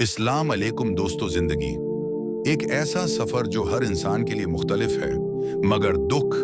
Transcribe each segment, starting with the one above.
इस्लाम अलैकुम दोस्तों, जिंदगी एक ऐसा सफर जो हर इंसान के लिए मुख्तलिफ है, मगर दुख,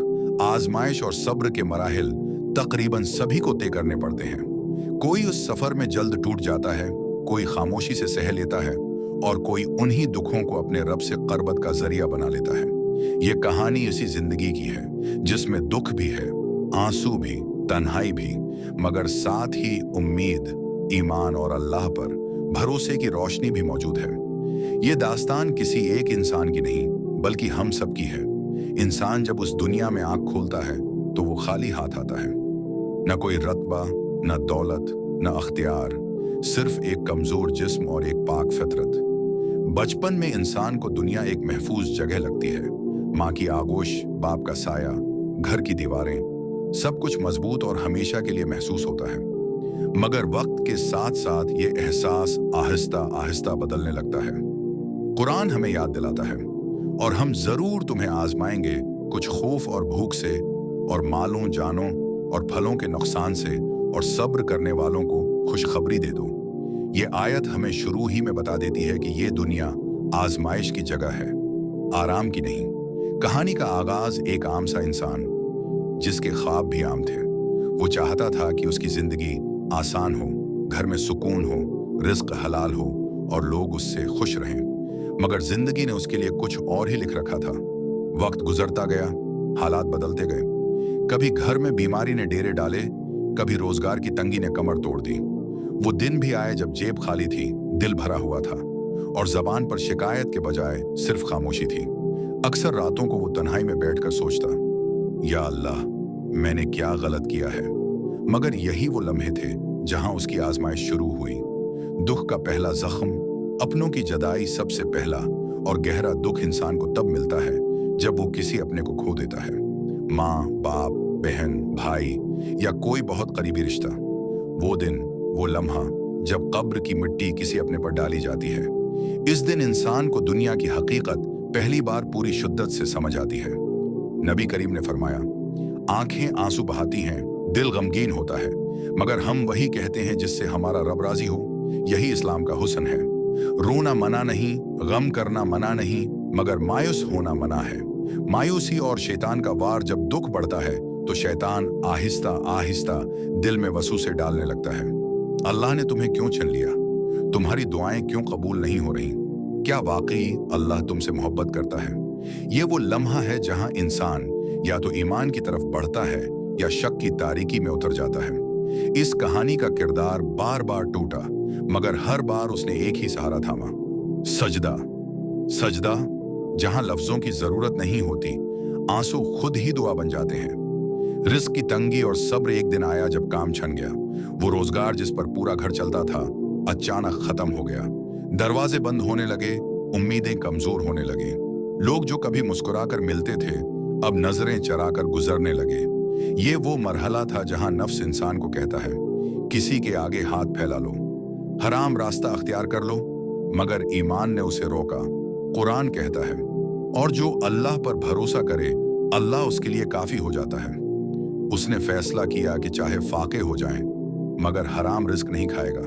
आजमाइश और सब्र के मराहिल तकरीबन सभी को तय करने पड़ते हैं। कोई उस सफर में जल्द टूट जाता है, कोई खामोशी से सह लेता है और कोई उन्हीं दुखों को अपने रब से क़र्बत का जरिया बना लेता है। ये कहानी इसी जिंदगी की है जिसमें दुख भी है, आंसू भी, तन्हाई भी, मगर साथ ही उम्मीद, ईमान और अल्लाह पर भरोसे की रोशनी भी मौजूद है। ये दास्तान किसी एक इंसान की नहीं बल्कि हम सब की है। इंसान जब उस दुनिया में आंख खोलता है तो वो खाली हाथ आता है। न कोई रत्बा, न दौलत, न अख्तियार, सिर्फ एक कमजोर जिस्म और एक पाक फितरत। बचपन में इंसान को दुनिया एक महफूज जगह लगती है। माँ की आगोश, बाप का साया, घर की दीवारें, सब कुछ मजबूत और हमेशा के लिए महसूस होता है। मगर वक्त के साथ साथ ये एहसास आहिस्ता आहिस्ता बदलने लगता है। कुरान हमें याद दिलाता है, और हम जरूर तुम्हें आजमाएंगे कुछ खौफ और भूख से, और मालों, जानों और फलों के नुकसान से, और सब्र करने वालों को खुशखबरी दे दो। ये आयत हमें शुरू ही में बता देती है कि ये दुनिया आजमाइश की जगह है, आराम की नहीं। कहानी का आगाज एक आम सा इंसान, जिसके ख्वाब भी आम थे। वो चाहता था कि उसकी जिंदगी आसान हो, घर में सुकून हो, रिज्क हलाल हो और लोग उससे खुश रहें। मगर जिंदगी ने उसके लिए कुछ और ही लिख रखा था। वक्त गुजरता गया, हालात बदलते गए। कभी घर में बीमारी ने डेरे डाले, कभी रोजगार की तंगी ने कमर तोड़ दी। वो दिन भी आए जब जेब खाली थी, दिल भरा हुआ था और जबान पर शिकायत के बजाय सिर्फ खामोशी थी। अक्सर रातों को वो तन्हाई में बैठकर सोचता, या अल्लाह, मैंने क्या गलत किया है। मगर यही वो लम्हे थे जहां उसकी आजमाइश शुरू हुई। दुख का पहला जख्म, अपनों की जदाई सबसे पहला और गहरा दुख इंसान को तब मिलता है जब वो किसी अपने को खो देता है। माँ, बाप, बहन, भाई या कोई बहुत करीबी रिश्ता। वो दिन, वो लम्हा जब कब्र की मिट्टी किसी अपने पर डाली जाती है। इस दिन इंसान को दुनिया की हकीकत पहली बार पूरी शिद्दत से समझ आती है। नबी करीम ने फरमाया, आंखें आंसू बहाती हैं, दिल गमगीन होता है, मगर हम वही कहते हैं जिससे हमारा रब राजी हो। यही इस्लाम का हुस्न है। रोना मना नहीं, गम करना मना नहीं, मगर मायूस होना मना है। मायूसी और शैतान का वार जब दुख बढ़ता है तो शैतान आहिस्ता आहिस्ता दिल में वसूसे डालने लगता है। अल्लाह ने तुम्हें क्यों चुन लिया? तुम्हारी दुआएं क्यों कबूल नहीं हो रही? क्या वाकई अल्लाह तुमसे मोहब्बत करता है? ये वो लम्हा है जहां इंसान या तो ईमान की तरफ बढ़ता है या शक की तारीकी में उतर जाता है। इस कहानी का किरदार बार बार टूटा, मगर हर बार उसने एक ही सहारा थामा, सजदा। सजदा, जहां लफ्जों की जरूरत नहीं होती, आंसू खुद ही दुआ बन जाते हैं। रिस्क की तंगी और सब्र एक दिन आया जब काम छन गया। वो रोजगार जिस पर पूरा घर चलता था अचानक खत्म हो गया। दरवाजे बंद होने लगे, उम्मीदें कमजोर होने लगी। लोग जो कभी मुस्कुराकर मिलते थे अब नजरें चराकर गुजरने लगे। ये वो मरहला था जहां नफ्स इंसान को कहता है, किसी के आगे हाथ फैला लो, हराम रास्ता अख्तियार कर लो, मगर ईमान ने उसे रोका। कुरान कहता है, और जो अल्लाह पर भरोसा करे अल्लाह उसके लिए काफी हो जाता है। उसने फैसला किया कि चाहे फाके हो जाएं, मगर हराम रिस्क नहीं खाएगा।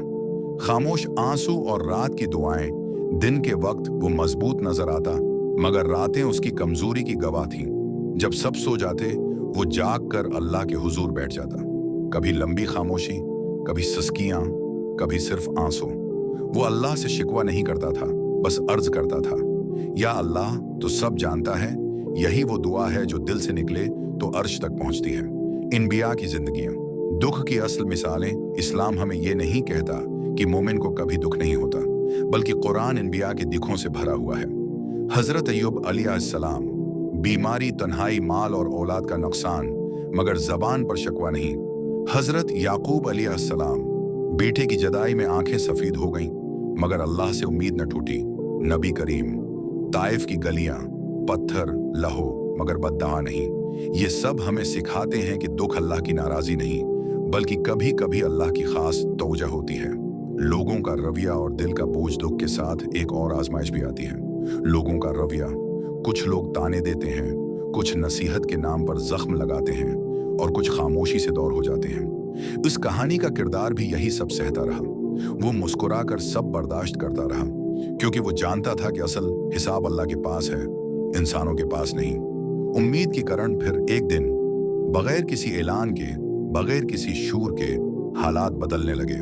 खामोश आंसू और रात की दुआएं, दिन के वक्त वो मजबूत नजर आता, मगर रातें उसकी कमजोरी की गवाह थीं। जब सब सो जाते वो जाग कर अल्लाह के हुजूर बैठ जाता। कभी लंबी खामोशी, कभी सिसकियां, कभी सिर्फ आंसू। वो अल्लाह से शिकवा नहीं करता था, बस अर्ज करता था, या अल्लाह, तो सब जानता है। यही वो दुआ है जो दिल से निकले तो अर्श तक पहुंचती है। इंबिया की जिंदगियां, दुख की असल मिसालें। इस्लाम हमें ये नहीं कहता कि मोमिन को कभी दुख नहीं होता, बल्कि कुरान इंबिया के दिखों से भरा हुआ है। हजरत अय्यूब अलैहिस्सलाम, बीमारी, तन्हाई, माल और औलाद का नुकसान, मगर जबान पर शकवा नहीं। हजरत याकूब अलैहिस्सलाम, बेटे की जदाई में आंखें सफेद हो गईं, मगर अल्लाह से उम्मीद न टूटी। नबी करीम, ताइफ की गलियां, पत्थर, लहो, मगर बद्दुआ नहीं। ये सब हमें सिखाते हैं कि दुख अल्लाह की नाराजी नहीं, बल्कि कभी कभी अल्लाह की खास तौजा होती है। लोगों का रवैया और दिल का बोझ दुख के साथ एक और आजमाइश भी आती है। लोगों का रवैया, कुछ लोग ताने देते हैं, कुछ नसीहत के नाम पर जख्म लगाते हैं और कुछ खामोशी से दूर हो जाते हैं। इस कहानी का किरदार भी यही सब सहता रहा। वो मुस्कुराकर सब बर्दाश्त करता रहा, क्योंकि वो जानता था कि असल हिसाब अल्लाह के पास है, इंसानों के पास नहीं। उम्मीद के कारण फिर एक दिन बगैर किसी ऐलान के, बगैर किसी शूर के हालात बदलने लगे।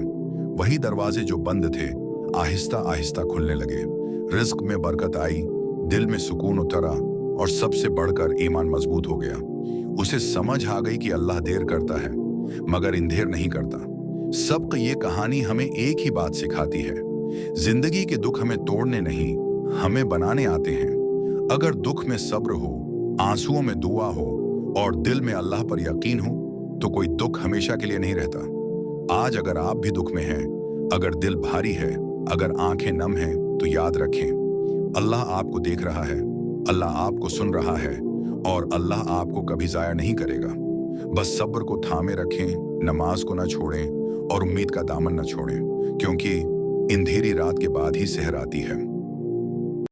वही दरवाजे जो बंद थे आहिस्ता आहिस्ता खुलने लगे। रिज्क में बरकत आई, दिल में सुकून उतरा और सबसे बढ़कर ईमान मजबूत हो गया। उसे समझ आ गई कि अल्लाह देर करता है मगर इंधेर नहीं करता। सबक ये कहानी हमें एक ही बात सिखाती है, जिंदगी के दुख हमें तोड़ने नहीं, हमें बनाने आते हैं। अगर दुख में सब्र हो, आंसुओं में दुआ हो और दिल में अल्लाह पर यकीन हो तो कोई दुख हमेशा के लिए नहीं रहता। आज अगर आप भी दुख में हैं, अगर दिल भारी है, अगर आंखें नम हैं, तो याद रखें अल्लाह आपको देख रहा है, अल्लाह आपको सुन रहा है और अल्लाह आपको कभी जाया नहीं करेगा। बस सब्र को थामे रखें, नमाज को ना छोड़ें और उम्मीद का दामन न छोड़ें, क्योंकि अंधेरी रात के बाद ही सहर आती है।